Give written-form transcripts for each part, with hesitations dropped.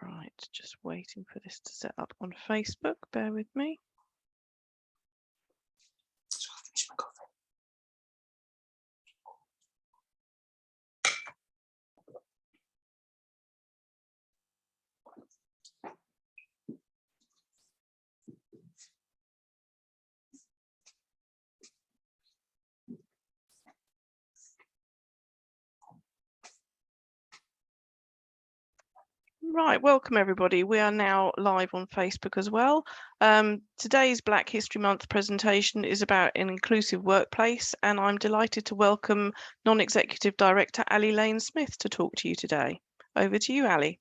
Right, just waiting for this to set up on Facebook. Bear with me. Right, welcome everybody. We are now live on Facebook as well. Today's Black History Month presentation is about an inclusive workplace, and I'm delighted to welcome Non-Executive Director Ali Layne-Smith to talk to you today. Over to you, Ali.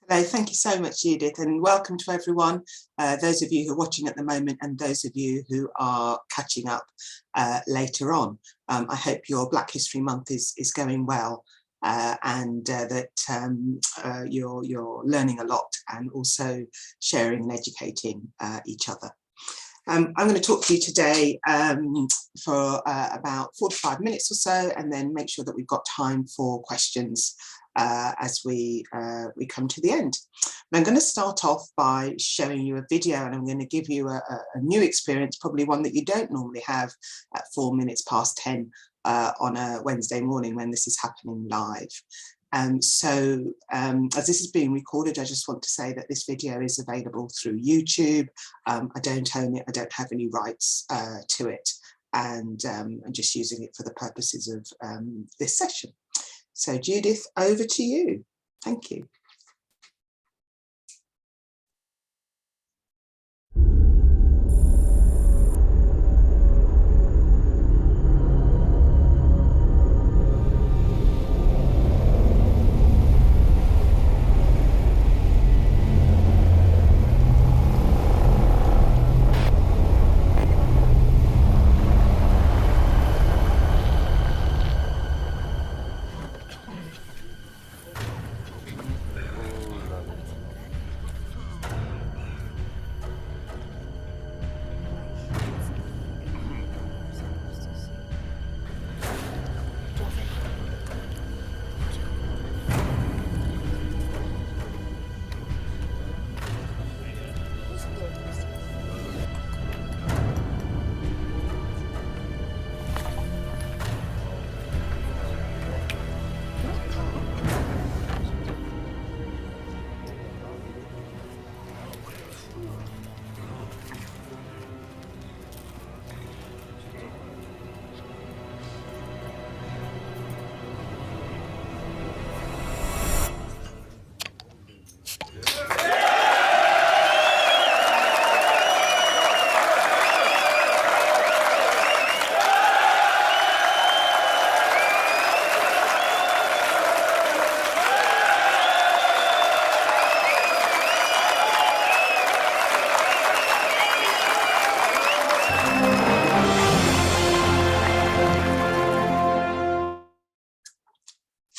Hello, thank you so much, Judith, and welcome to everyone, those of you who are watching at the moment and those of you who are catching up later on. I hope your Black History Month is going well. And that you're learning a lot and also sharing and educating each other. I'm going to talk to you today for about 45 minutes or so, and then make sure that we've got time for questions as we come to the end. And I'm going to start off by showing you a video, and I'm going to give you a new experience, probably one that you don't normally have at 4 minutes past 10 on a Wednesday morning when this is happening live. So as this is being recorded, I just want to say that this video is available through YouTube. I don't own it, I don't have any rights to it, and I'm just using it for the purposes of this session. So Judith, over to you. Thank you.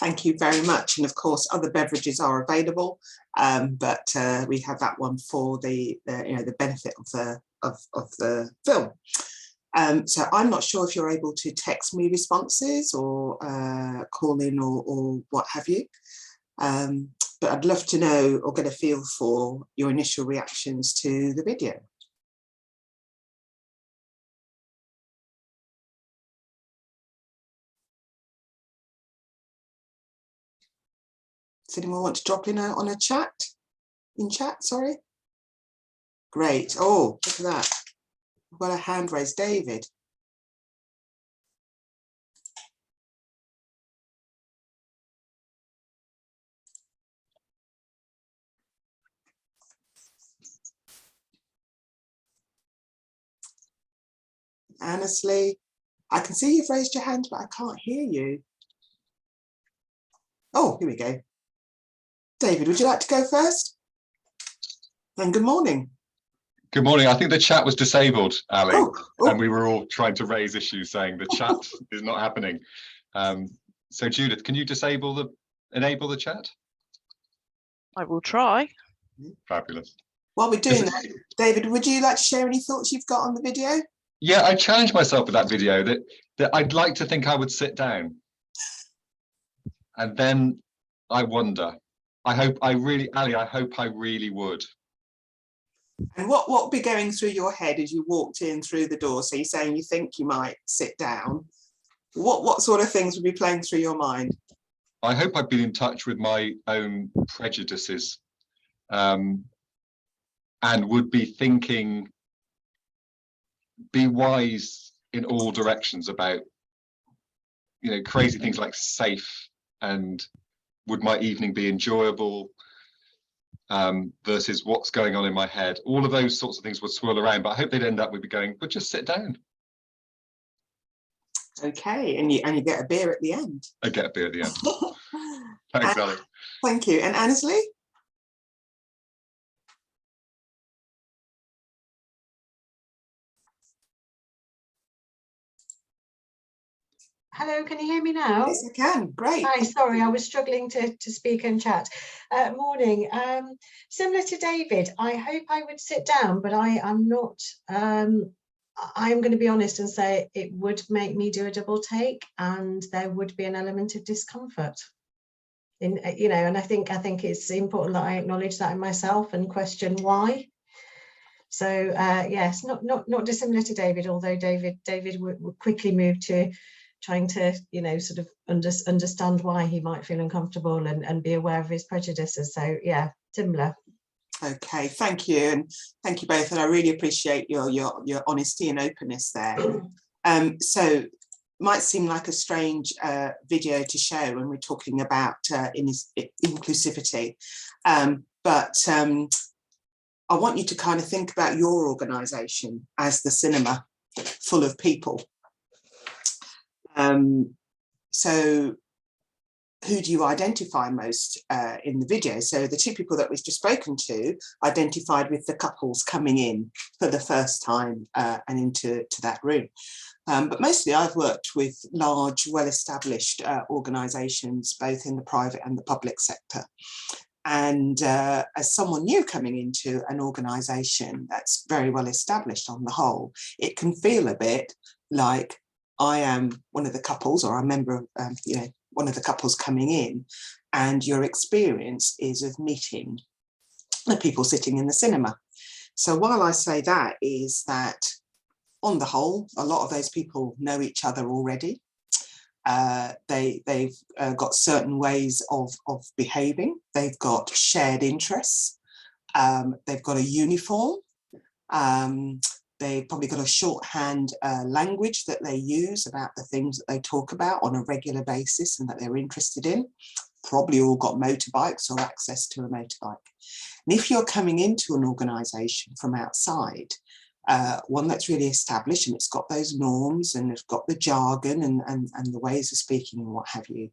Thank you very much. And of course, other beverages are available, but we have that one for the benefit of the film. So I'm not sure if you're able to text me responses or call in or what have you. But I'd love to know or get a feel for your initial reactions to the video. Does anyone want to drop in on a chat? In chat, sorry. Great. Oh, look at that. I've got a hand raised. David. Honestly, I can see you've raised your hand, but I can't hear you. Oh, here we go. David, would you like to go first? And good morning. Good morning. I think the chat was disabled, Ali, oh. and we were all trying to raise issues saying the chat is not happening. So Judith, can you enable the chat? I will try. Fabulous. While we're doing that, David, would you like to share any thoughts you've got on the video? Yeah, I challenged myself with that video that I'd like to think I would sit down. And then I wonder. I hope I really would. And what would be going through your head as you walked in through the door? So you're saying you think you might sit down. What sort of things would be playing through your mind? I hope I've been in touch with my own prejudices, and would be thinking, be wise in all directions about, crazy things like safe, and would my evening be enjoyable, versus what's going on in my head. All of those sorts of things would swirl around, but I hope they'd end up with me going, but just sit down. Okay, and you get a beer at the end. I get a beer at the end. Thanks, Ali. Thank you. And Annesley? Hello, can you hear me now? Yes, I can. Great. Hi, sorry, I was struggling to speak and chat. Morning. Similar to David, I hope I would sit down, but I am not. I'm going to be honest and say it would make me do a double take, and there would be an element of discomfort. And I think it's important that I acknowledge that in myself and question why. So yes, not dissimilar to David, although David would quickly move to trying to sort of understand why he might feel uncomfortable and be aware of his prejudices. So yeah, similar. Okay, thank you, and thank you both, and I really appreciate your honesty and openness there. So might seem like a strange video to show when we're talking about inclusivity, but I want you to kind of think about your organisation as the cinema full of people. So who do you identify most in the video? So the two people that we've just spoken to identified with the couples coming in for the first time and into that room. But mostly I've worked with large, well-established organisations, both in the private and the public sector. And as someone new coming into an organisation that's very well established on the whole, it can feel a bit like I am one of the couples, or a member of, one of the couples coming in, and your experience is of meeting the people sitting in the cinema. So while I say that is that, on the whole, a lot of those people know each other already. They've got certain ways of behaving. They've got shared interests. They've got a uniform. They've probably got a shorthand language that they use about the things that they talk about on a regular basis and that they're interested in. Probably all got motorbikes or access to a motorbike. And if you're coming into an organisation from outside, one that's really established and it's got those norms and it's got the jargon and the ways of speaking and what have you,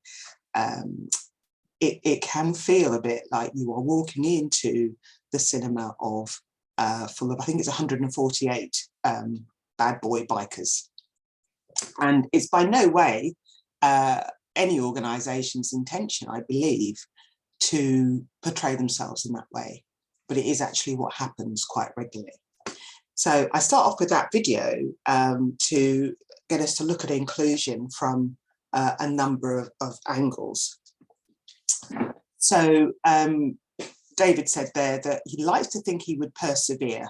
it can feel a bit like you are walking into the cinema of full of, I think it's 148 bad boy bikers. And it's by no way any organisation's intention, I believe, to portray themselves in that way. But it is actually what happens quite regularly. So I start off with that video to get us to look at inclusion from a number of angles. So David said there that he likes to think he would persevere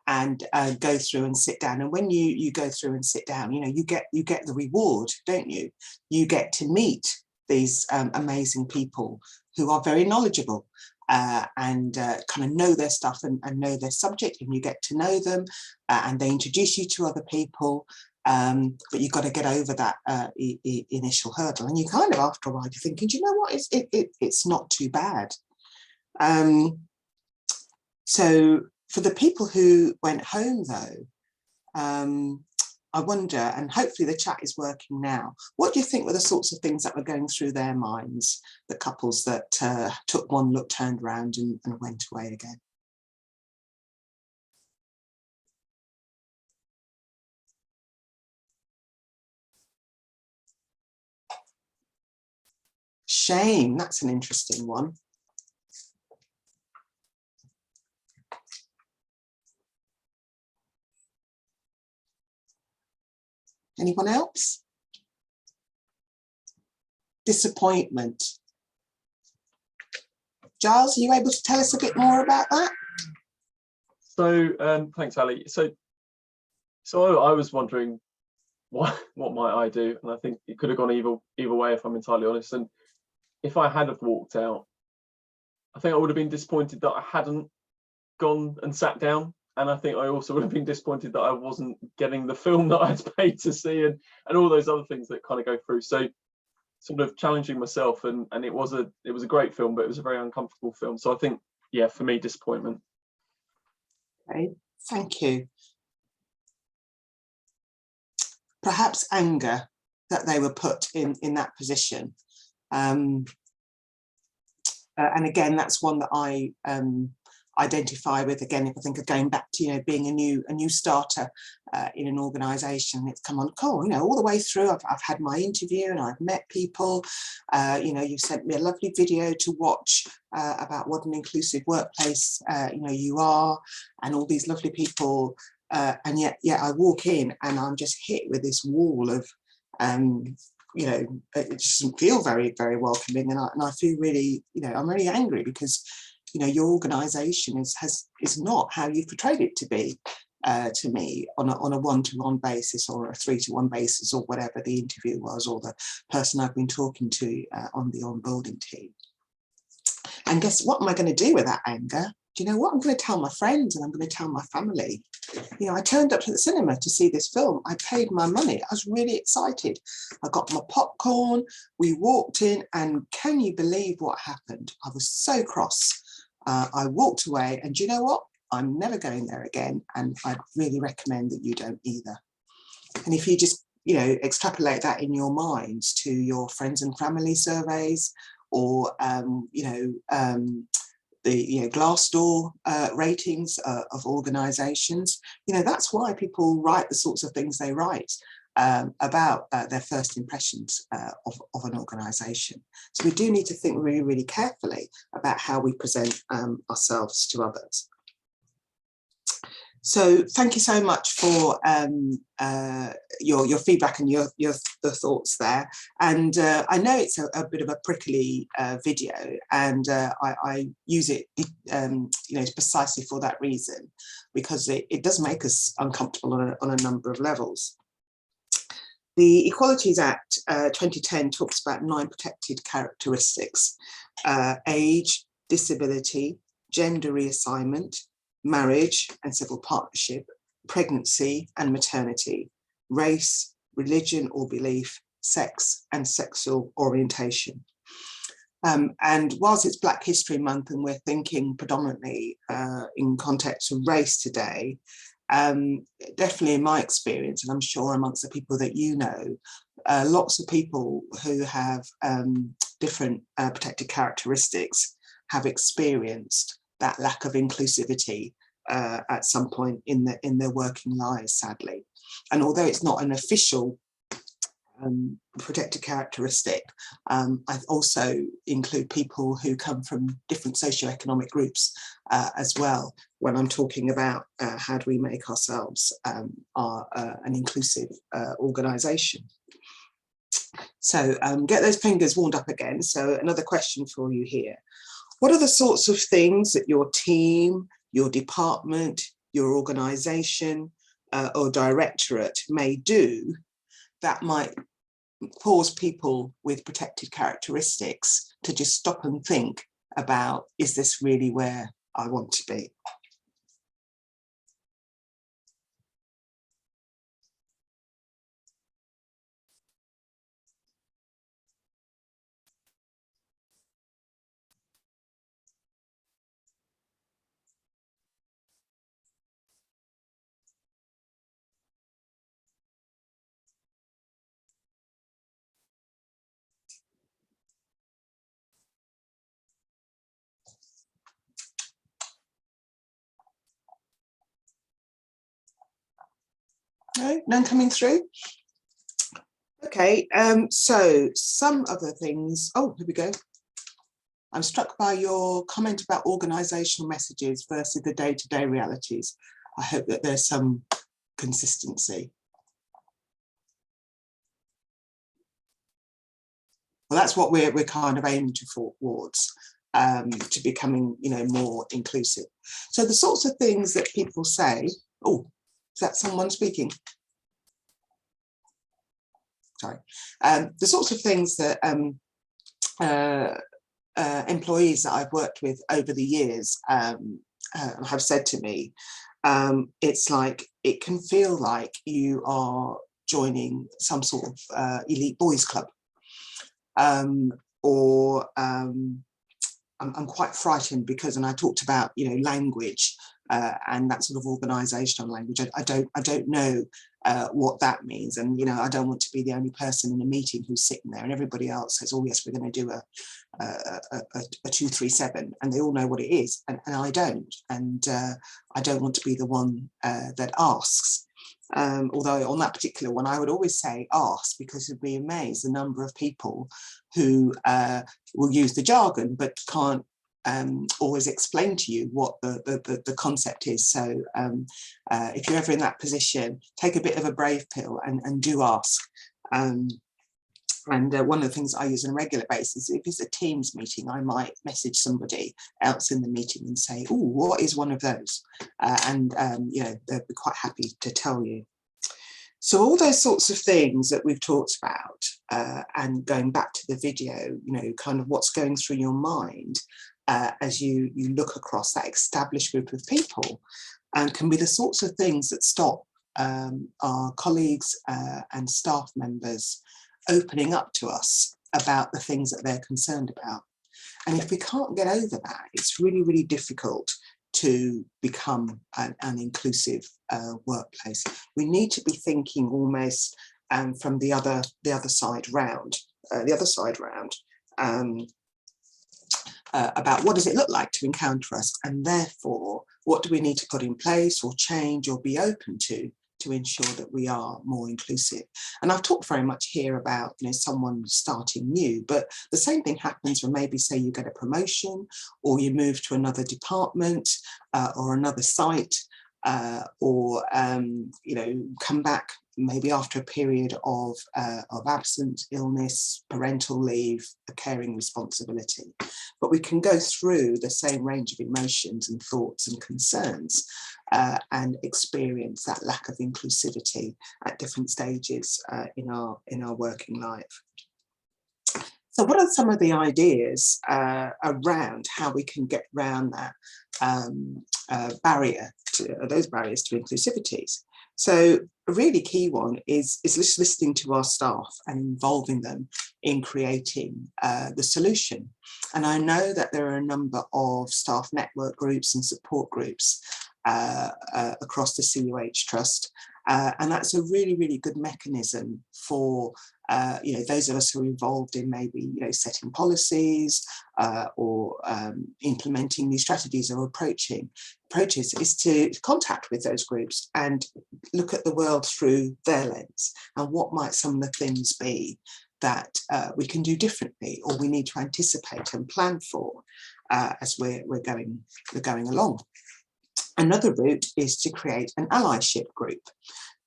and go through and sit down. And when you go through and sit down, you get the reward, don't you? You get to meet these amazing people who are very knowledgeable and kind of know their stuff and know their subject, and you get to know them and they introduce you to other people. But you've got to get over that initial hurdle. And you kind of, after a while, you're thinking, do you know what? It's not too bad. So for the people who went home, though, I wonder, and hopefully the chat is working now, what do you think were the sorts of things that were going through their minds, the couples that took one look, turned around and went away again? Shame, that's an interesting one. Anyone else? Disappointment. Giles, are you able to tell us a bit more about that? So thanks, Ali. So I was wondering what might I do, and I think it could have gone either way, if I'm entirely honest. And if I had have walked out, I think I would have been disappointed that I hadn't gone and sat down, and I think I also would have been disappointed that I wasn't getting the film that I'd paid to see, and all those other things that kind of go through. So sort of challenging myself, and it was a great film, but it was a very uncomfortable film. So I think, yeah, for me, disappointment. Okay, thank you. Perhaps anger that they were put in that position. And again, that's one that I identify with. Again, if I think of going back to, you know, being a new starter in an organisation, it's come on, cool, you know, all the way through. I've had my interview and I've met people. You know, you've sent me a lovely video to watch about what an inclusive workplace, you know, you are, and all these lovely people. And yet I walk in and I'm just hit with this wall of, you know, it just doesn't feel very, very welcoming. And I feel really, you know, I'm really angry because, you know, your organisation is not how you've portrayed it to be to me on a one-to-one basis or a 3-to-1 basis or whatever the interview was, or the person I've been talking to on the onboarding team. And guess what am I going to do with that anger? Do you know what? I'm going to tell my friends and I'm going to tell my family. You know, I turned up to the cinema to see this film. I paid my money. I was really excited. I got my popcorn. We walked in, and can you believe what happened? I was so cross. I walked away, and do you know what? I'm never going there again. And I'd really recommend that you don't either. And if you just, you know, extrapolate that in your minds to your friends and family surveys, or, you know, the Glassdoor ratings of organisations, you know, that's why people write the sorts of things they write about their first impressions of an organisation. So we do need to think really, really carefully about how we present ourselves to others. So thank you so much for your feedback and your thoughts there. And I know it's a bit of a prickly video, and I use it, you know, precisely for that reason, because it does make us uncomfortable on a number of levels. The Equalities Act 2010 talks about 9 protected characteristics: age, disability, gender reassignment, marriage and civil partnership, pregnancy and maternity, race, religion or belief, sex and sexual orientation. And whilst it's Black History Month and we're thinking predominantly in context of race today, definitely in my experience, and I'm sure amongst the people that you know, lots of people who have different protected characteristics have experienced that lack of inclusivity at some point in their working lives, sadly. And although it's not an official protected characteristic, I also include people who come from different socioeconomic groups as well, when I'm talking about how do we make ourselves an inclusive organisation. So get those fingers warmed up again. So another question for you here. What are the sorts of things that your team, your department, your organisation or directorate may do that might cause people with protected characteristics to just stop and think about, is this really where I want to be? No, none coming through? Okay, so some other things. Oh, here we go. I'm struck by your comment about organisational messages versus the day-to-day realities. I hope that there's some consistency. Well, that's what we're kind of aiming towards, to becoming, you know, more inclusive. So the sorts of things that people say. Oh, is that someone speaking? Sorry. The sorts of things that employees that I've worked with over the years have said to me, it's like, it can feel like you are joining some sort of elite boys club, or I'm quite frightened because, and I talked about, you know, language and that sort of organisational language. I don't know what that means, and you know, I don't want to be the only person in a meeting who's sitting there and everybody else says, oh yes, we're going to do a 237, and they all know what it is, and I don't, and I don't want to be the one that asks. Although on that particular one, I would always say ask, because you'd be amazed the number of people who will use the jargon but can't always explain to you what the concept is. So if you're ever in that position, take a bit of a brave pill and do ask. And one of the things I use on a regular basis, if it's a Teams meeting, I might message somebody else in the meeting and say, oh, what is one of those? You know, they'll be quite happy to tell you. So all those sorts of things that we've talked about, and going back to the video, you know, kind of what's going through your mind as you look across that established group of people, and can be the sorts of things that stop our colleagues and staff members opening up to us about the things that they're concerned about. And if we can't get over that, it's really, really difficult to become an inclusive workplace. We need to be thinking almost from the other side round, about what does it look like to encounter us, and therefore what do we need to put in place or change or be open to ensure that we are more inclusive. And I've talked very much here about, you know, someone starting new, but the same thing happens when maybe say you get a promotion or you move to another department or another site, or you know, come back maybe after a period of absence, illness, parental leave, a caring responsibility. But we can go through the same range of emotions and thoughts and concerns and experience that lack of inclusivity at different stages in our working life. So what are some of the ideas around how we can get around that those barriers to inclusivities? So a really key one is just listening to our staff and involving them in creating the solution. And I know that there are a number of staff network groups and support groups across the CUH Trust. And that's a really, really good mechanism for you know, those of us who are involved in maybe, you know, setting policies or implementing new strategies or approaches, is to contact with those groups and look at the world through their lens, and what might some of the things be that we can do differently or we need to anticipate and plan for as we're going along. Another route is to create an allyship group.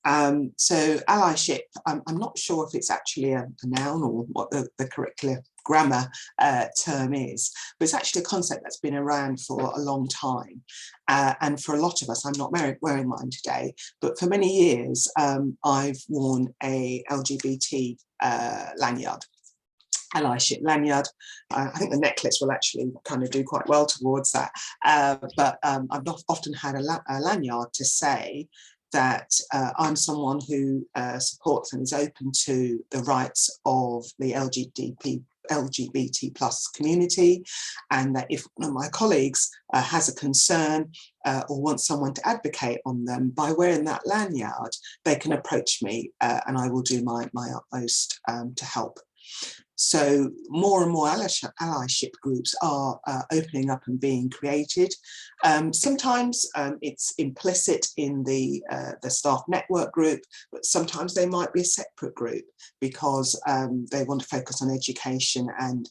So allyship, I'm not sure if it's actually a noun or what the curricular grammar term is, but it's actually a concept that's been around for a long time. And for a lot of us, I'm not wearing mine today, but for many years, I've worn a LGBT lanyard. Allyship lanyard. I think the necklace will actually kind of do quite well towards that. But I've not often had a lanyard to say that I'm someone who supports and is open to the rights of the LGBT plus community, and that if one of my colleagues has a concern or wants someone to advocate on them, by wearing that lanyard, they can approach me and I will do my utmost to help So more and more allyship groups are opening up and being created. Sometimes it's implicit in the staff network group, but sometimes they might be a separate group because they want to focus on education and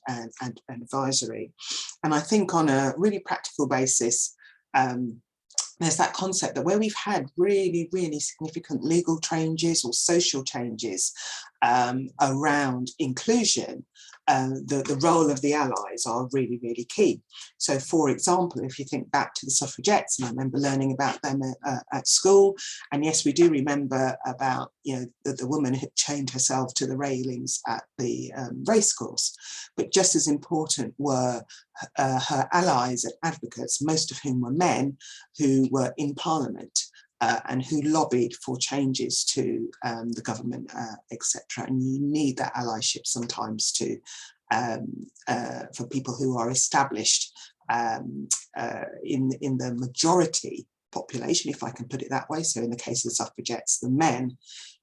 advisory. And I think on a really practical basis, there's that concept that where we've had really, really significant legal changes or social changes around inclusion, the role of the allies are really, really key. So, for example, if you think back to the suffragettes, and I remember learning about them at school, and yes, we do remember about, you know, the woman who chained herself to the railings at the racecourse, but just as important were her allies and advocates, most of whom were men who were in Parliament and who lobbied for changes to the government, etc. And you need that allyship sometimes to for people who are established in the majority population, if I can put it that way. So in the case of the suffragettes, the men,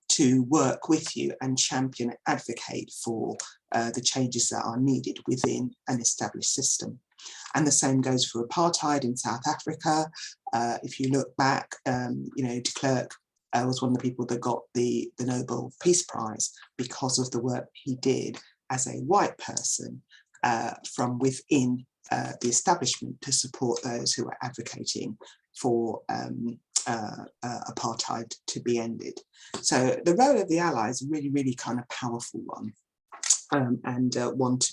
to work with you and champion and advocate for the changes that are needed within an established system. And the same goes for apartheid in South Africa. If you look back, you know, de Klerk was one of the people that got the Nobel Peace Prize because of the work he did as a white person from within the establishment to support those who are advocating for apartheid to be ended. So the role of the allies is a really, really kind of powerful one, and one to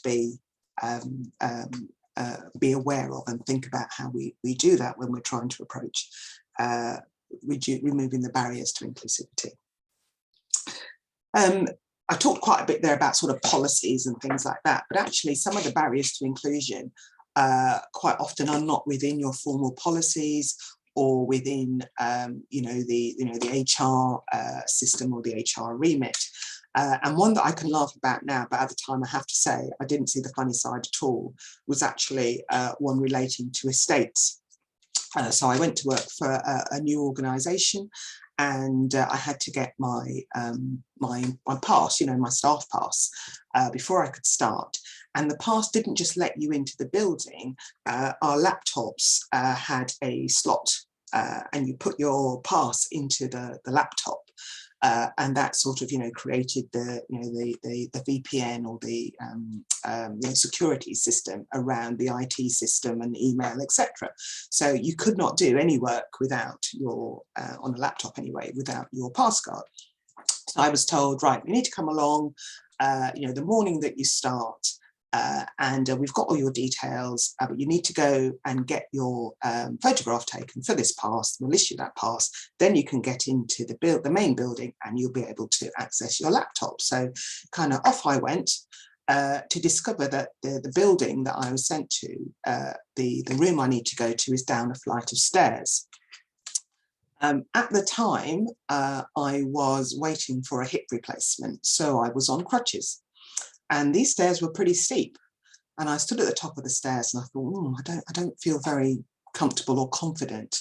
be aware of and think about how we do that when we're trying to approach removing the barriers to inclusivity. I talked quite a bit there about sort of policies and things like that, but actually some of the barriers to inclusion quite often are not within your formal policies or within the HR system or the HR remit. And one that I can laugh about now, but at the time I have to say I didn't see the funny side at all, was actually one relating to estates. So I went to work for a new organisation, and I had to get my pass, you know, my staff pass, before I could start. And the pass didn't just let you into the building. Our laptops had a slot, and you put your pass into the laptop. And that sort of, you know, created the VPN or the security system around the IT system and email, etc. So you could not do any work without your on a laptop anyway, without your pass card. So I was told, right, you need to come along, the morning that you start. And we've got all your details, but you need to go and get your photograph taken for this pass. We'll issue that pass. Then you can get into the main building and you'll be able to access your laptop. So kind of off I went to discover that the building that I was sent to, the room I need to go to is down a flight of stairs. At the time, I was waiting for a hip replacement, so I was on crutches. And these stairs were pretty steep. And I stood at the top of the stairs and I thought, I don't feel very comfortable or confident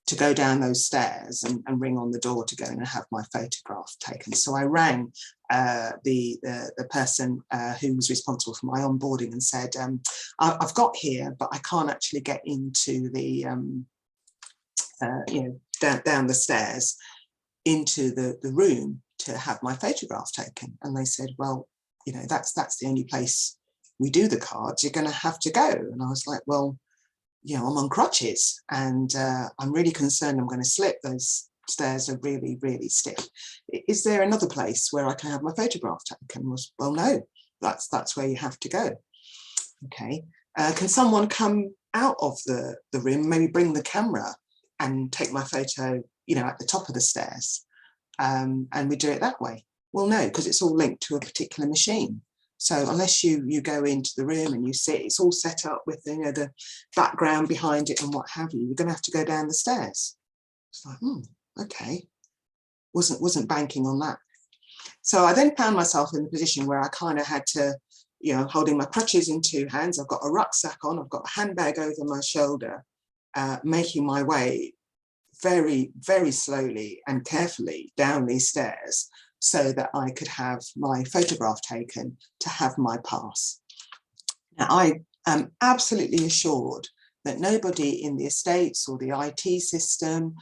to go down those stairs and ring on the door to go and have my photograph taken. So I rang the person who was responsible for my onboarding and said, I've got here, but I can't actually get into the, down the stairs into the room to have my photograph taken. And they said, well, that's the only place we do the cards. You're going to have to go. And I was like, well, I'm on crutches and I'm really concerned I'm going to slip. Those stairs are really, really stiff. Is there another place where I can have my photograph taken? Well, no, that's where you have to go. Okay. Can someone come out of the room, maybe bring the camera and take my photo, at the top of the stairs? And we do it that way. Well, no, because it's all linked to a particular machine. So unless you go into the room and you see it's all set up with the background behind it and what have you, you're going to have to go down the stairs. It's like, okay, wasn't banking on that. So I then found myself in the position where I kind of had to, holding my crutches in two hands. I've got a rucksack on, I've got a handbag over my shoulder, making my way very, very slowly and carefully down these stairs so that I could have my photograph taken to have my pass. Now, I am absolutely assured that nobody in the estates or the IT system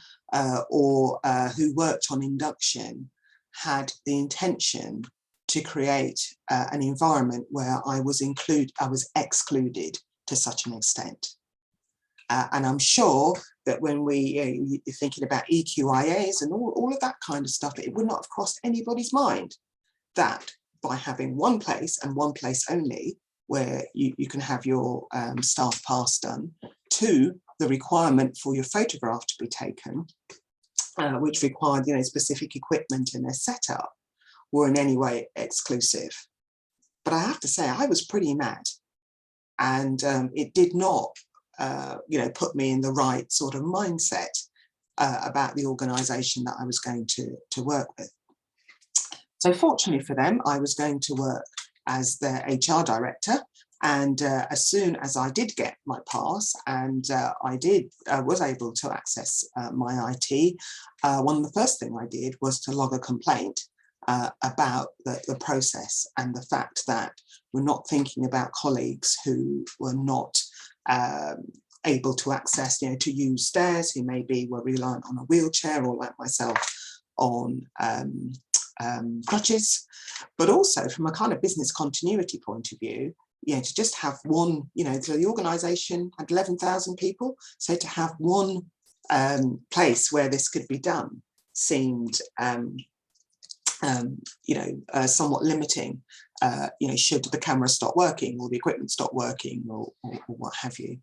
or who worked on induction had the intention to create an environment where I was excluded to such an extent. And I'm sure that when you're thinking about EQIAs and all of that kind of stuff, it would not have crossed anybody's mind that by having one place and one place only, where you can have your staff pass done, to the requirement for your photograph to be taken, which required specific equipment and a setup, were in any way exclusive. But I have to say, I was pretty mad, and it did not put me in the right sort of mindset about the organisation that I was going to work with. So fortunately for them, I was going to work as their HR director, and as soon as I did get my pass and I was able to access my IT, one of the first thing I did was to log a complaint about the process and the fact that we're not thinking about colleagues who were not able to access, to use stairs, who maybe were reliant on a wheelchair, or like myself on crutches, but also from a kind of business continuity point of view, to just have one, so the organisation had 11,000 people, so to have one place where this could be done seemed somewhat limiting, should the camera stop working or the equipment stop working or what have you.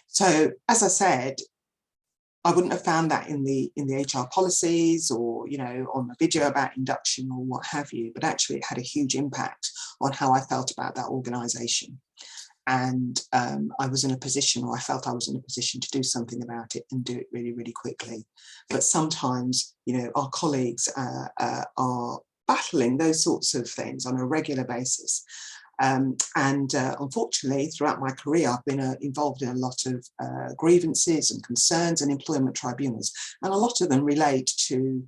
So as I said, I wouldn't have found that in the HR policies or, on the video about induction or what have you, but actually it had a huge impact on how I felt about that organisation. And I was in a position, or I felt I was in a position to do something about it and do it really, really quickly. But sometimes, our colleagues are battling those sorts of things on a regular basis. Unfortunately, throughout my career, I've been involved in a lot of grievances and concerns and employment tribunals, and a lot of them relate to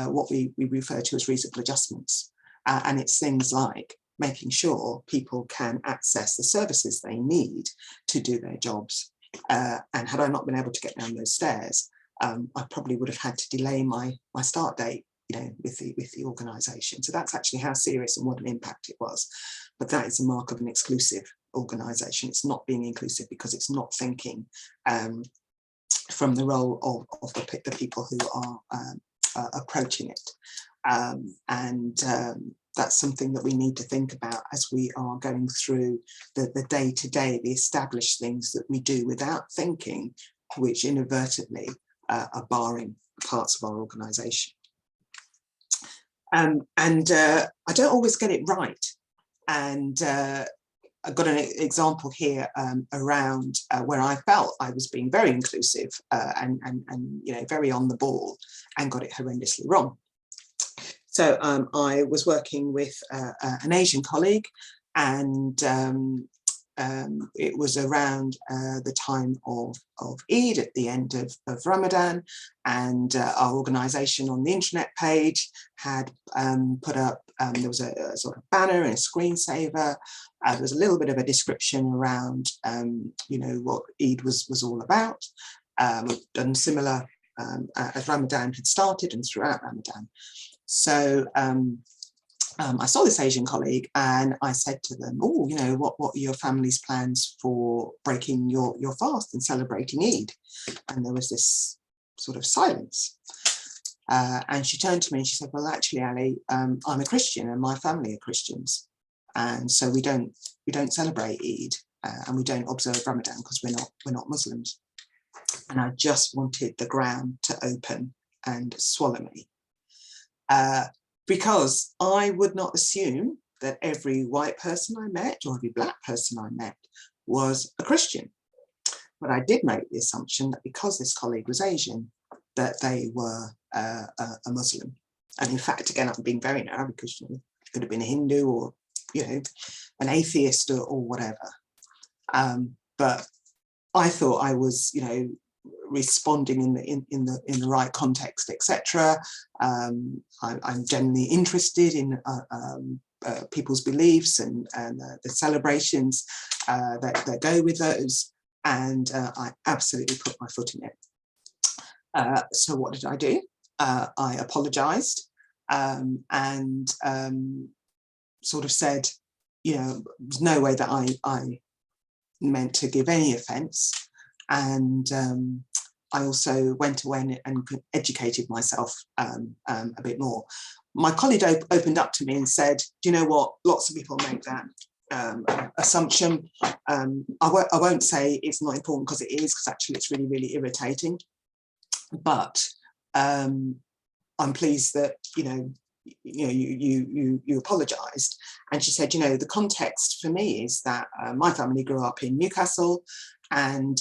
what we refer to as reasonable adjustments. And it's things like making sure people can access the services they need to do their jobs. And had I not been able to get down those stairs, I probably would have had to delay my start date, with the organisation. So that's actually how serious and what an impact it was. But that is a mark of an exclusive organisation. It's not being inclusive because it's not thinking from the role of the people who are approaching it. That's something that we need to think about as we are going through the day-to-day, the established things that we do without thinking, which inadvertently are barring parts of our organisation. I don't always get it right. And I've got an example here around where I felt I was being very inclusive and very on the ball, and got it horrendously wrong. So I was working with an Asian colleague, and it was around the time of Eid, at the end of Ramadan, and our organisation on the intranet page had put up, there was a sort of banner and a screensaver. There was a little bit of a description around, what Eid was all about. We've done similar as Ramadan had started and throughout Ramadan. So I saw this Asian colleague and I said to them, oh, what are your family's plans for breaking your fast and celebrating Eid? And there was this sort of silence. And she turned to me and she said, well, actually, Ali, I'm a Christian and my family are Christians. And so we don't celebrate Eid and we don't observe Ramadan because we're not Muslims. And I just wanted the ground to open and swallow me. Because I would not assume that every white person I met or every black person I met was a Christian. But I did make the assumption that because this colleague was Asian, that they were a Muslim. And in fact, again, I'm being very narrow because it could have been a Hindu or, an atheist or whatever. But I thought I was, responding in the right context, etc. I'm genuinely interested in people's beliefs and the celebrations that go with those, and I absolutely put my foot in it. So what did I do? I apologised and sort of said, you know, there's no way that I meant to give any offence, and I also went away and educated myself a bit more. My colleague opened up to me and said, do you know what, lots of people make that assumption. I won't say it's not important, because it is, because actually it's really, really irritating. But I'm pleased that, you apologised. And she said, the context for me is that my family grew up in Newcastle, and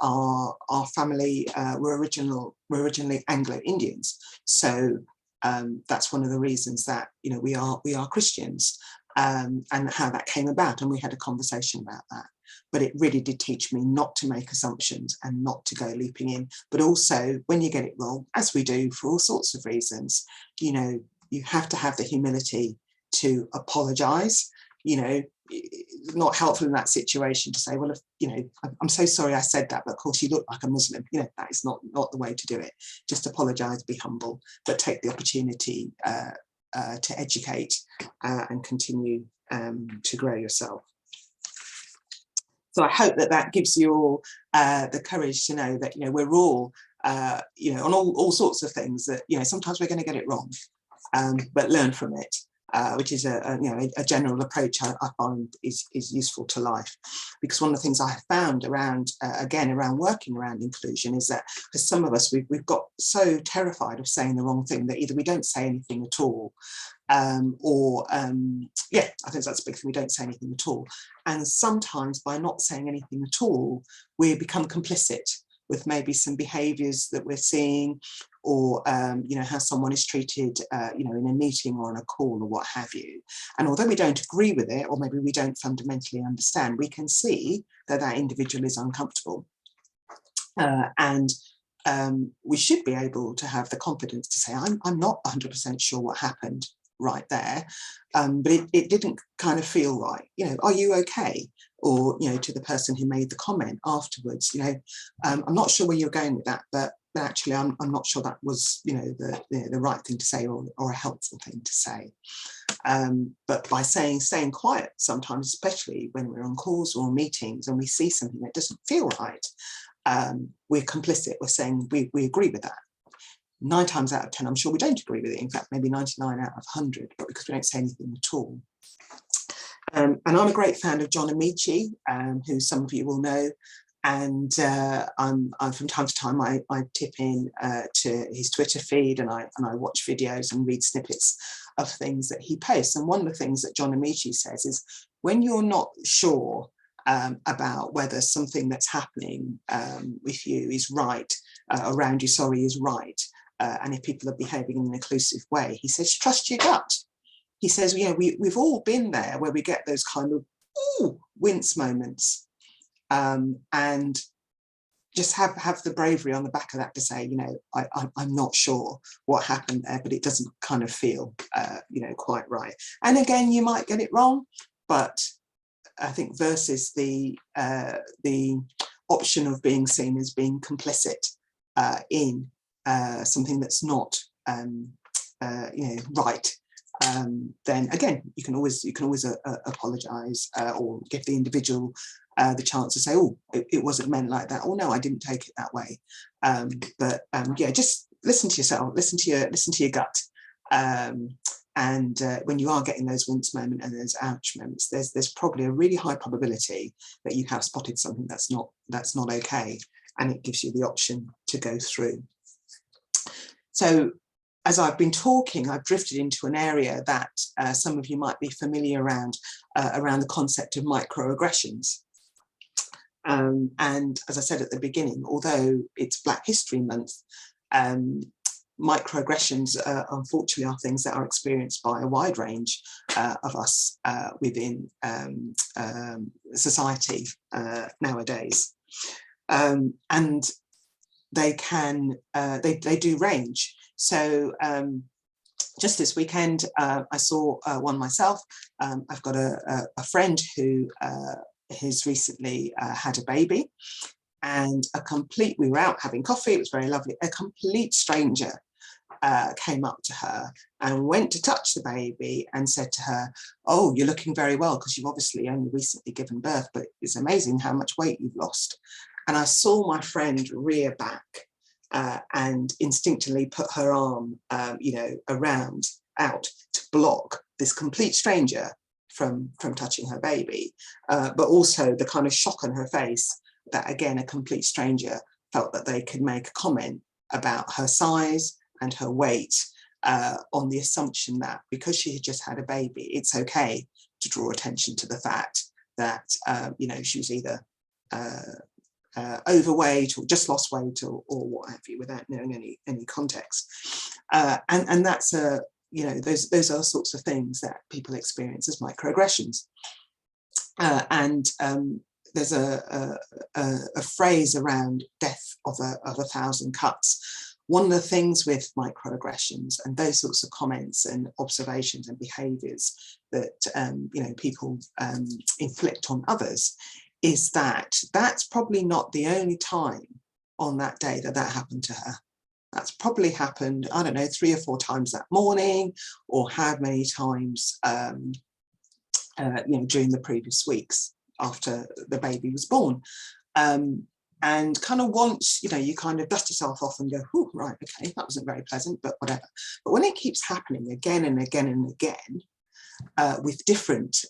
our family were originally Anglo-Indians. So that's one of the reasons that we are Christians, and how that came about. And we had a conversation about that. But it really did teach me not to make assumptions and not to go leaping in. But also, when you get it wrong, as we do for all sorts of reasons, you have to have the humility to apologise. It's not helpful in that situation to say, well, if, I'm so sorry I said that, but of course you look like a Muslim. That is not the way to do it. Just apologise, be humble, but take the opportunity to educate and continue to grow yourself. So I hope that gives you all the courage to know that we're all on all sorts of things, that sometimes we're going to get it wrong, but learn from it, which is a general approach I find is useful to life. Because one of the things I have found around working around inclusion is that for some of us we've got so terrified of saying the wrong thing that either we don't say anything at all, I think that's a big thing, we don't say anything at all. And sometimes by not saying anything at all, we become complicit with maybe some behaviours that we're seeing, or how someone is treated in a meeting or on a call or what have you. And although we don't agree with it, or maybe we don't fundamentally understand, we can see that that individual is uncomfortable, and we should be able to have the confidence to say, I'm not 100% sure what happened right there, but it didn't kind of feel right. Are you okay? Or to the person who made the comment afterwards, I'm not sure where you're going with that, but actually I'm not sure that was the right thing to say, or a helpful thing to say. But by staying quiet sometimes, especially when we're on calls or meetings and we see something that doesn't feel right, we're complicit. We're saying we agree with that. 9 times out of 10, I'm sure we don't agree with it. In fact, maybe 99 out of 100, but because we don't say anything at all. And I'm a great fan of John Amici, who some of you will know. And I'm from time to time, I tip in to his Twitter feed, and I watch videos and read snippets of things that he posts. And one of the things that John Amici says is, when you're not sure about whether something that's happening with you is right, around you, is right, and if people are behaving in an inclusive way, he says, trust your gut. He says, we've all been there where we get those kind of wince moments, and just have the bravery on the back of that to say, I'm not sure what happened there, but it doesn't kind of feel, quite right. And again, you might get it wrong, but I think versus the option of being seen as being complicit in something that's not right, then again you can always apologize, or give the individual the chance to say, oh, it wasn't meant like that, or no, I didn't take it that way. Just listen to yourself, listen to your gut, and when you are getting those wince moments and those ouch moments, there's probably a really high probability that you have spotted something that's not okay, and it gives you the option to go through. So as I've been talking, I've drifted into an area that some of you might be familiar around the concept of microaggressions. And as I said at the beginning, although it's Black History Month, microaggressions, unfortunately, are things that are experienced by a wide range of us within society nowadays. And they can, they do range. So just this weekend, I saw one myself. I've got a friend who has recently had a baby, and we were out having coffee, it was very lovely. A complete stranger came up to her and went to touch the baby and said to her, "Oh, you're looking very well, because you've obviously only recently given birth, but it's amazing how much weight you've lost." And I saw my friend rear back and instinctively put her arm, out to block this complete stranger from touching her baby, but also the kind of shock on her face that, again, a complete stranger felt that they could make a comment about her size and her weight on the assumption that because she had just had a baby, it's okay to draw attention to the fact that, she was either overweight or just lost weight or what have you, without knowing any context. And that's those are the sorts of things that people experience as microaggressions. There's a phrase around death of a thousand cuts. One of the things with microaggressions and those sorts of comments and observations and behaviours that people inflict on others is that that's probably not the only time on that day that happened to her. That's probably happened, I don't know, 3 or 4 times that morning, or how many times during the previous weeks after the baby was born. And kind of once, you kind of dust yourself off and go, "Oh, right, okay, that wasn't very pleasant, but whatever." But when it keeps happening again and again and again with different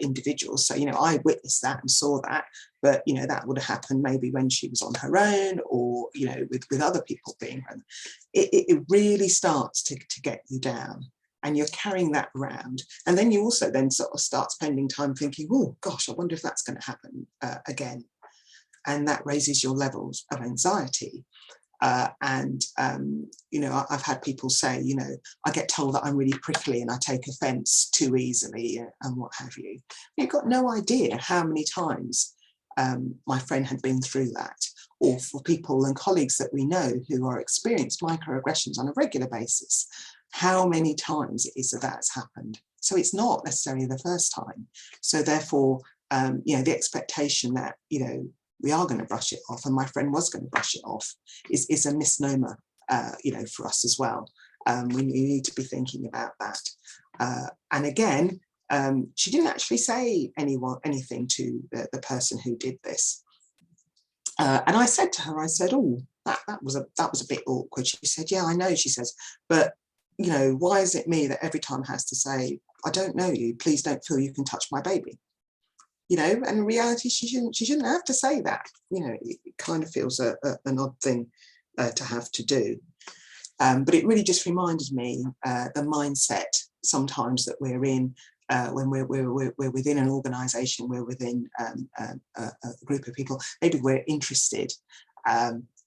individuals, so, I witnessed that and saw that, but, that would have happened maybe when she was on her own, or, with other people being around. It really starts to get you down. And you're carrying that around. And then you also then sort of start spending time thinking, "Oh, gosh, I wonder if that's going to happen again." And that raises your levels of anxiety. I've had people say, "I get told that I'm really prickly and I take offence too easily," and what have you. You've got no idea how many times my friend had been through that, or for people and colleagues that we know who are experienced microaggressions on a regular basis, how many times it is that that's happened. So it's not necessarily the first time. So therefore, the expectation that, we are going to brush it off, and my friend was going to brush it off, is a misnomer, for us as well. We need to be thinking about that. And again, she didn't actually say anything to the person who did this. And I said to her, "Oh, that was a bit awkward." She said, "Yeah, I know," she says, "but why is it me that every time has to say, 'I don't know you, please don't feel you can touch my baby'?" And in reality, she shouldn't have to say that. It kind of feels an odd thing to have to do. But it really just reminded me the mindset sometimes that we're in when we're within an organisation, we're within a group of people. Maybe we're interested,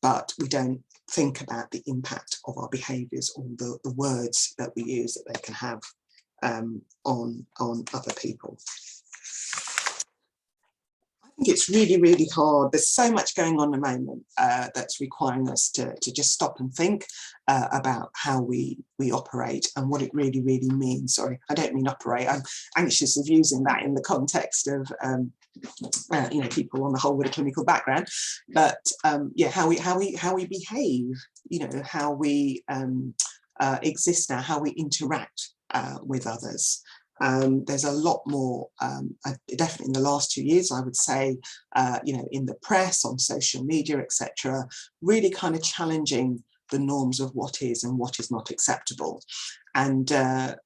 but we don't think about the impact of our behaviours or the words that we use that they can have on other people. I think it's really, really hard. There's so much going on at the moment that's requiring us to just stop and think about how we operate and what it really, really means. Sorry, I don't mean operate. I'm anxious of using that in the context of people on the whole with a clinical background, but how we behave, how we exist now, how we interact with others. There's a lot more, definitely in the last 2 years, I would say, in the press, on social media, etc., really kind of challenging the norms of what is and what is not acceptable. And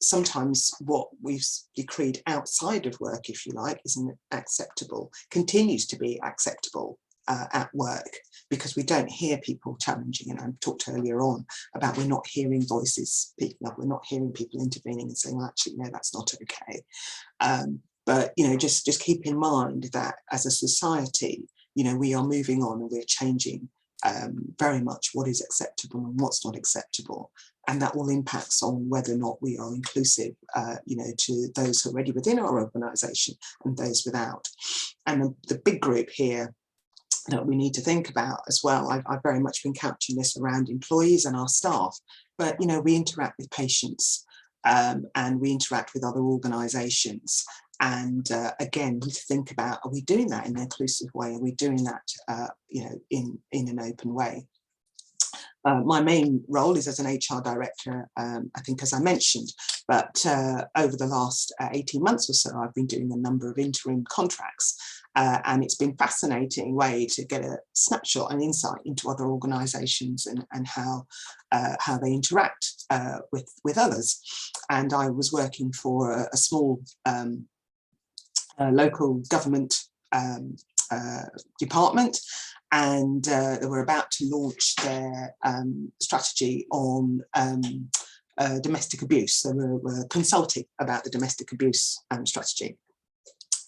sometimes what we've decreed outside of work, if you like, isn't acceptable, continues to be acceptable at work, because we don't hear people challenging. And I talked earlier on about we're not hearing voices speaking up, we're not hearing people intervening and saying, well, actually, no, that's not okay. But just keep in mind that as a society, we are moving on and we're changing very much what is acceptable and what's not acceptable. And that will impact on whether or not we are inclusive, to those who are already within our organisation and those without. And the big group here that we need to think about as well. I've very much been couching this around employees and our staff, but you know, we interact with patients and we interact with other organisations. And again, we need to think about, are we doing that in an inclusive way? Are we doing that, you know, in an open way? My main role is as an HR director, I think, as I mentioned, but over the last 18 months or so, I've been doing a number of interim contracts, and it's been a fascinating way to get a snapshot and insight into other organisations and how they interact with others. And I was working for a small local government department, and they were about to launch their strategy on domestic abuse. So we're consulting about the domestic abuse strategy.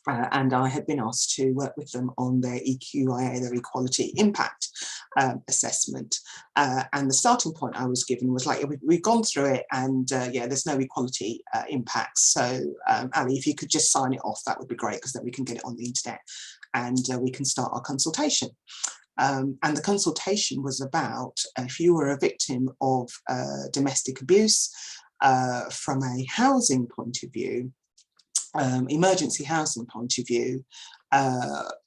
And I had been asked to work with them on their EQIA, their equality impact assessment. And the starting point I was given was like, we've gone through it and yeah, there's no equality impacts. So Ali, if you could just sign it off, that would be great, because then we can get it on the internet and we can start our consultation. And the consultation was about if you were a victim of domestic abuse from a housing point of view, emergency housing point of view,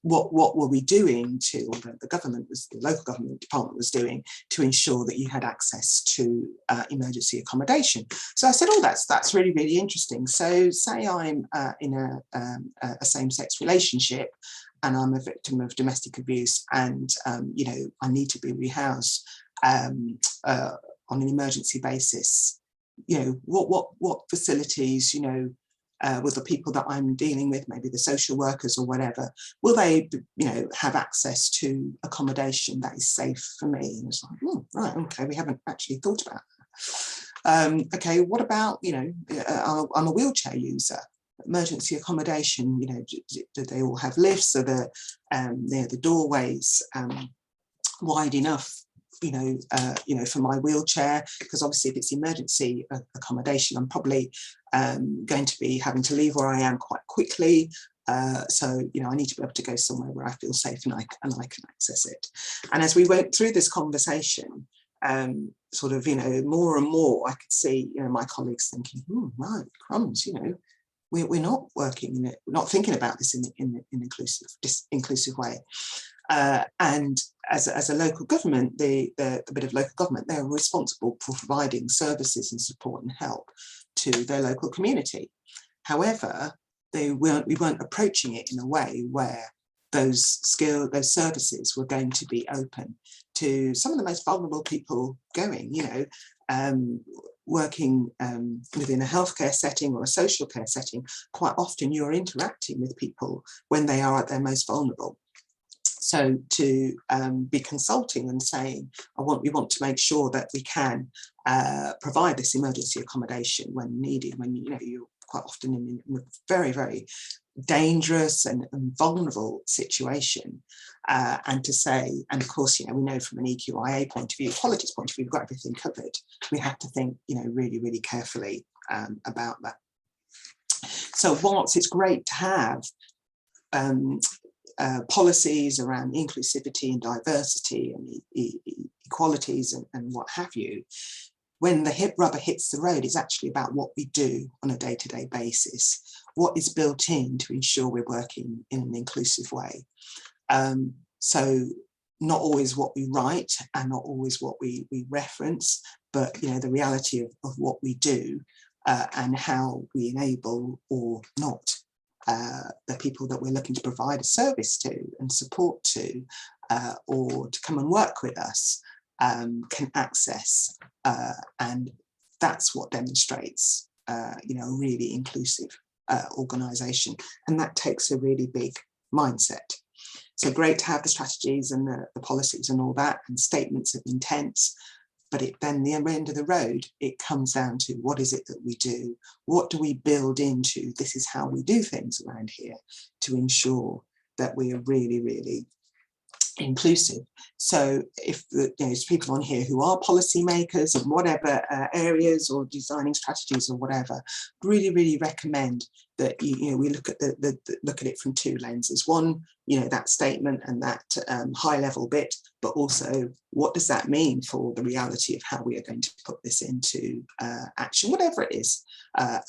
what were we doing to, or the government was, the local government department was doing to ensure that you had access to emergency accommodation. So I said, oh, that's really, really interesting. So say I'm in a same-sex relationship and I'm a victim of domestic abuse, and you know, I need to be rehoused on an emergency basis. You know, what facilities, you know, with the people that I'm dealing with, maybe the social workers or whatever, will they, you know, have access to accommodation that is safe for me? And it's like, oh, right, okay, we haven't actually thought about that. Okay, what about, you know, I'm a wheelchair user. Emergency accommodation, you know, do they all have lifts? Are the doorways wide enough, you know, for my wheelchair? Because obviously if it's emergency accommodation, I'm probably going to be having to leave where I am quite quickly. So, you know, I need to be able to go somewhere where I feel safe and I can access it. And as we went through this conversation, sort of, you know, more and more I could see, you know, my colleagues thinking, right, crumbs, you know, we're not working in it, we're not thinking about this in an inclusive way. And as a local government, the bit of local government, they're responsible for providing services and support and help to their local community. However, we weren't approaching it in a way where those services were going to be open to some of the most vulnerable people going, you know, working within a healthcare setting or a social care setting. Quite often you're interacting with people when they are at their most vulnerable. So to be consulting and saying, we want to make sure that we can provide this emergency accommodation when needed, when, you know, you're quite often in a very, very dangerous and vulnerable situation, and to say, and of course, you know, we know from an EQIA point of view, qualities point of view, we've got everything covered. We have to think, you know, really, really carefully about that. So whilst it's great to have policies around inclusivity and diversity and equalities and what have you, when the rubber hits the road, it's actually about what we do on a day-to-day basis, what is built in to ensure we're working in an inclusive way. So not always what we write and not always what we reference, but, you know, the reality of what we do and how we enable or not the people that we're looking to provide a service to and support to, or to come and work with us, can access, and that's what demonstrates, you know, a really inclusive organisation, and that takes a really big mindset. So great to have the strategies and the policies and all that, and statements of intent, but then the end of the road, it comes down to what is it that we do? What do we build into, this is how we do things around here, to ensure that we are really, really inclusive. So if there's people on here who are policymakers in whatever areas or designing strategies or whatever, really recommend that we look at look at it from two lenses. One, that statement and that high level bit, but also what does that mean for the reality of how we are going to put this into action, whatever it is,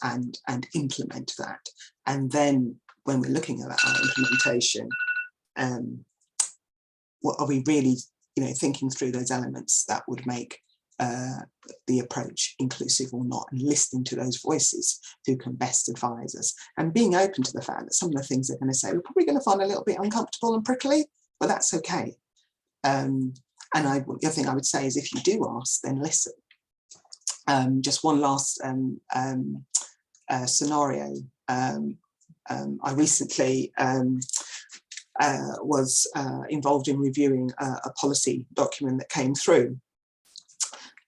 and implement that. And then when we're looking at our implementation, what are we really, thinking through those elements that would make the approach inclusive or not, and listening to those voices who can best advise us, and being open to the fact that some of the things they're going to say we're probably going to find a little bit uncomfortable and prickly, but that's okay. And the other thing I would say is, if you do ask, then listen. Just one last scenario. I recently was involved in reviewing a policy document that came through,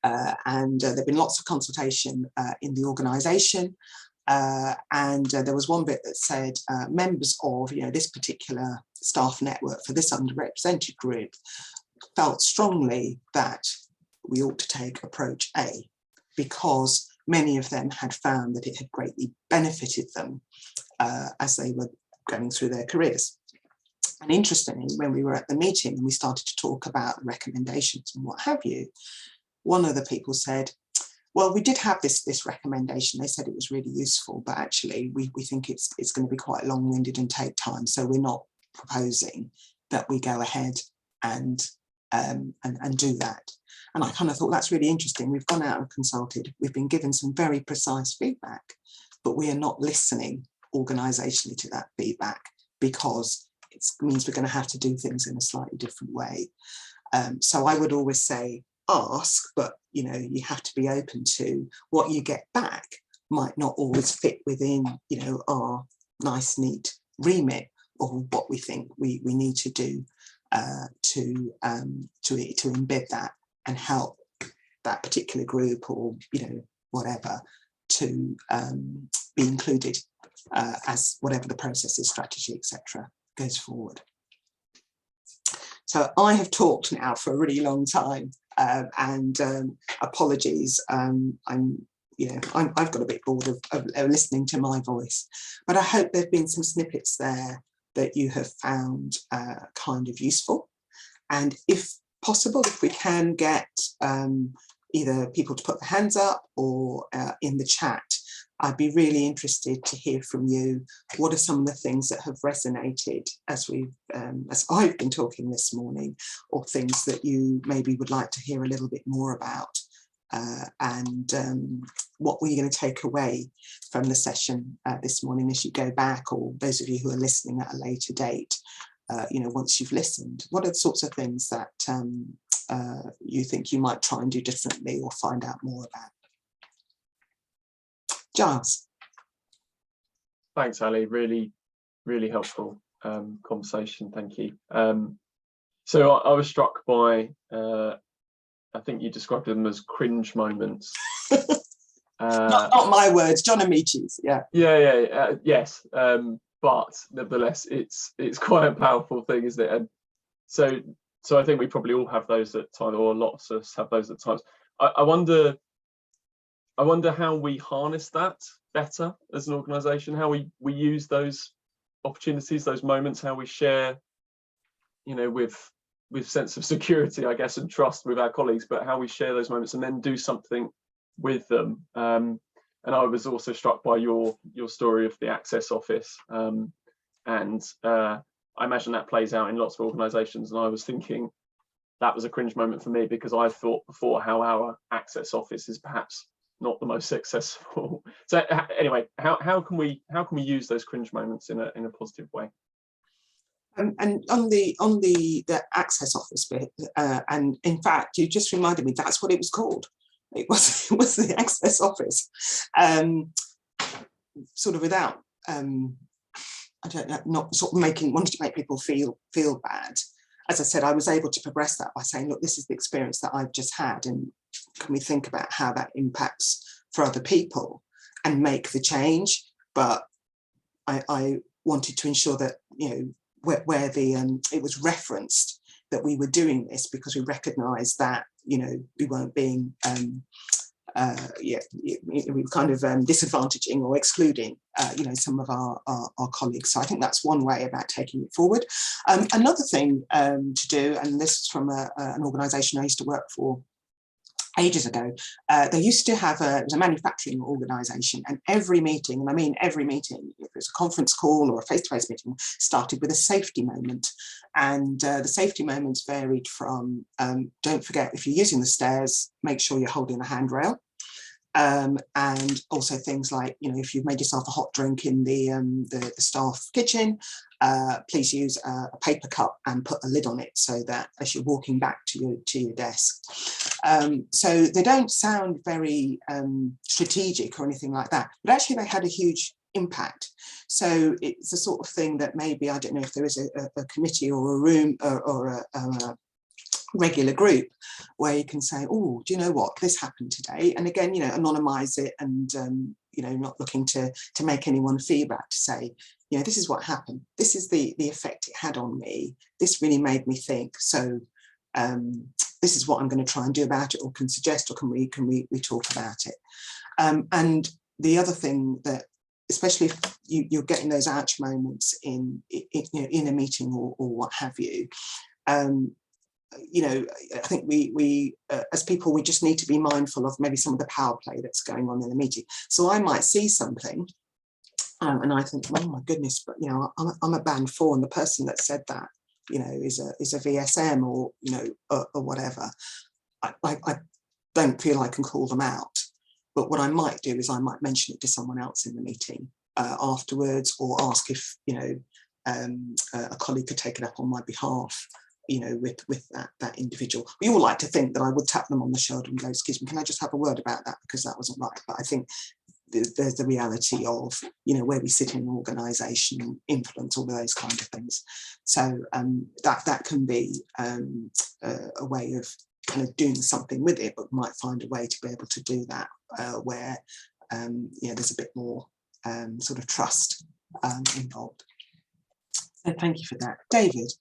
and there'd been lots of consultation in the organisation, and there was one bit that said members of this particular staff network for this underrepresented group felt strongly that we ought to take approach A, because many of them had found that it had greatly benefited them as they were going through their careers. And interestingly, when we were at the meeting and we started to talk about recommendations and what have you, one of the people said, well, we did have this recommendation. They said it was really useful, but actually we think it's going to be quite long-winded and take time. So we're not proposing that we go ahead and do that. And I kind of thought, that's really interesting. We've gone out and consulted. We've been given some very precise feedback, but we are not listening organisationally to that feedback, because it means we're going to have to do things in a slightly different way. So I would always say ask, but you have to be open to what you get back might not always fit within our nice neat remit of what we think we need to do to embed that and help that particular group or whatever to be included as whatever the process is, strategy, etc. goes forward. So I have talked now for a really long time, and apologies. I've got a bit bored of listening to my voice, but I hope there've been some snippets there that you have found kind of useful. And if possible, if we can get either people to put their hands up or in the chat, I'd be really interested to hear from you. What are some of the things that have resonated as I've been talking this morning, or things that you maybe would like to hear a little bit more about, and what were you going to take away from the session this morning as you go back, or those of you who are listening at a later date, once you've listened, what are the sorts of things that you think you might try and do differently or find out more about? Giles. Thanks, Ali. Really helpful conversation. Thank you. So I was struck by, I think you described them as cringe moments. Not my words, John Amici's. Yeah. Yes. But nevertheless, it's quite a powerful thing, isn't it? And so I think we probably all have those at times, or lots of us have those at times. I wonder how we harness that better as an organisation, how we use those opportunities, those moments, how we share, with sense of security, I guess, and trust with our colleagues, but how we share those moments and then do something with them. And I was also struck by your story of the Access Office, and I imagine that plays out in lots of organisations. And I was thinking that was a cringe moment for me, because I thought before how our Access Office is perhaps not the most successful. So anyway, how can we use those cringe moments in a positive way? And on the Access Office bit, and in fact, you just reminded me that's what it was called. It was the Access Office, sort of without I don't know, not sort of wanting to make people feel bad. As I said, I was able to progress that by saying, look, this is the experience that I've just had, and can we think about how that impacts for other people and make the change? But I wanted to ensure that where it was referenced, that we were doing this because we recognised that, you know, we weren't being we were kind of disadvantaging or excluding, you know, some of our colleagues. So I think that's one way about taking it forward. Another thing to do, and this is from an organisation I used to work for ages ago, they used to have it was a manufacturing organisation, and every meeting, and I mean every meeting, if it was a conference call or a face-to-face meeting, started with a safety moment. And the safety moments varied from, don't forget, if you're using the stairs, make sure you're holding the handrail. And also things like, you know, if you've made yourself a hot drink in the staff kitchen, please use a paper cup and put a lid on it so that as you're walking back to your desk. So they don't sound very strategic or anything like that, but actually they had a huge impact. So it's the sort of thing that maybe, I don't know if there is a committee or a room or a regular group where you can say, oh, do you know what, this happened today? And again, you know, anonymize it, and you know, not looking to make anyone feedback, to say, you know, this is what happened, this is the effect it had on me, this really made me think, so this is what I'm going to try and do about it, or can suggest, or can we talk about it. And the other thing that, especially if you're getting those ouch moments in you know, in a meeting or what have you, you know, I think we as people, we just need to be mindful of maybe some of the power play that's going on in the meeting. So I might see something and I think, oh my goodness, but you know, I'm a band 4, and the person that said that, you know, is a VSM, or you know, or whatever. I don't feel I can call them out, but what I might do is I might mention it to someone else in the meeting afterwards, or ask if, you know, a colleague could take it up on my behalf, you know, with that individual. We all like to think that I would tap them on the shoulder and go, excuse me, can I just have a word about that, because that wasn't right. But I think there's the reality of, you know, where we sit in an organisation, influence, all of those kind of things. So that can be a way of kind of doing something with it, but might find a way to be able to do that where you know, there's a bit more sort of trust involved. So thank you for that, David.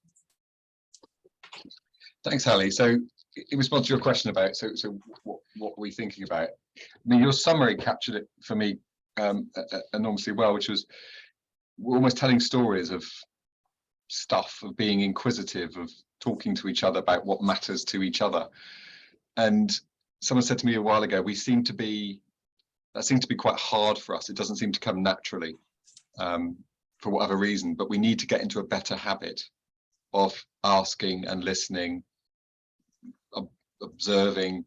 Thanks, Ali. So in response to your question about, so what were we thinking about? I mean, your summary captured it for me enormously well, which was, we're almost telling stories of stuff, of being inquisitive, of talking to each other about what matters to each other. And someone said to me a while ago, that seemed to be quite hard for us. It doesn't seem to come naturally for whatever reason, but we need to get into a better habit of asking and listening, observing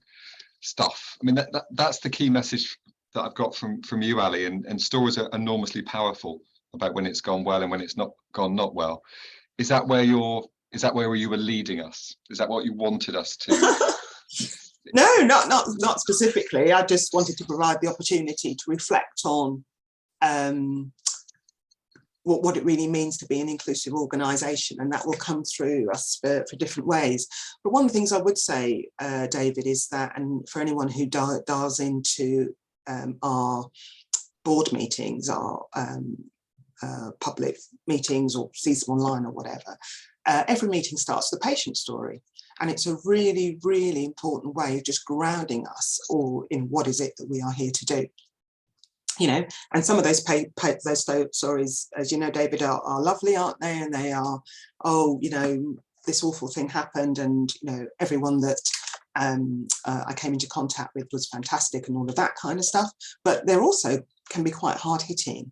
stuff. I mean, that's the key message that I've got from you, Ali, and stories are enormously powerful about when it's gone well and when it's not gone not well. Is that where you were leading us? Is that what you wanted us to? No, not specifically. I just wanted to provide the opportunity to reflect on what it really means to be an inclusive organisation, and that will come through us for different ways. But one of the things I would say, David, is that, and for anyone who dials into our board meetings, our public meetings, or sees them online or whatever, every meeting starts with a patient story. And it's a really, really important way of just grounding us all in what is it that we are here to do. You know, and some of those stories, as you know, David, are lovely, aren't they? And they are, oh, you know, this awful thing happened, and you know, everyone that I came into contact with was fantastic, and all of that kind of stuff. But they're also can be quite hard hitting,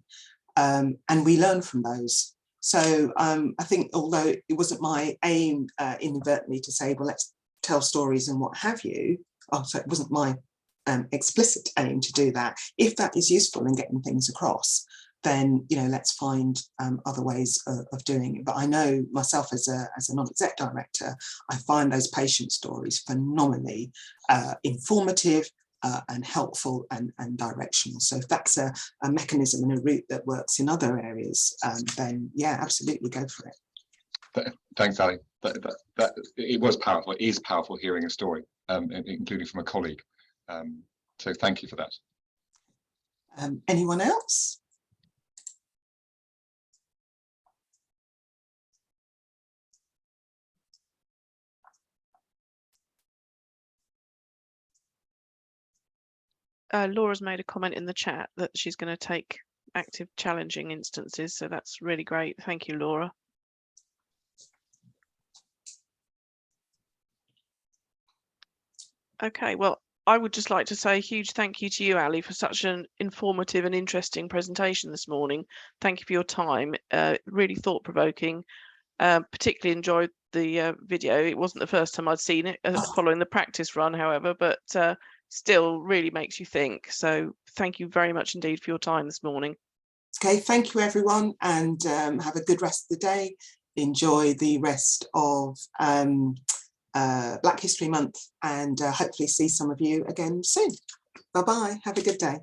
and we learn from those. So I think, although it wasn't my aim inadvertently to say, well, let's tell stories and what have you. Oh, so it wasn't my explicit aim to do that. If that is useful in getting things across, then, you know, let's find other ways of doing it. But I know myself as a non-exec director, I find those patient stories phenomenally informative and helpful and directional. So if that's a mechanism and a route that works in other areas, then yeah, absolutely go for it. Thanks, Ali. That it was powerful. It is powerful hearing a story, including from a colleague. So thank you for that. Anyone else? Laura's made a comment in the chat that she's going to take active challenging instances, so that's really great. Thank you, Laura. Okay, well, I would just like to say a huge thank you to you, Ali, for such an informative and interesting presentation this morning. Thank you for your time. Really thought-provoking. Particularly enjoyed the video. It wasn't the first time I'd seen it following the practice run, however, but still really makes you think. So thank you very much indeed for your time this morning. Okay, thank you everyone, and have a good rest of the day. Enjoy the rest of Black History Month, and hopefully see some of you again soon. Bye-bye, have a good day.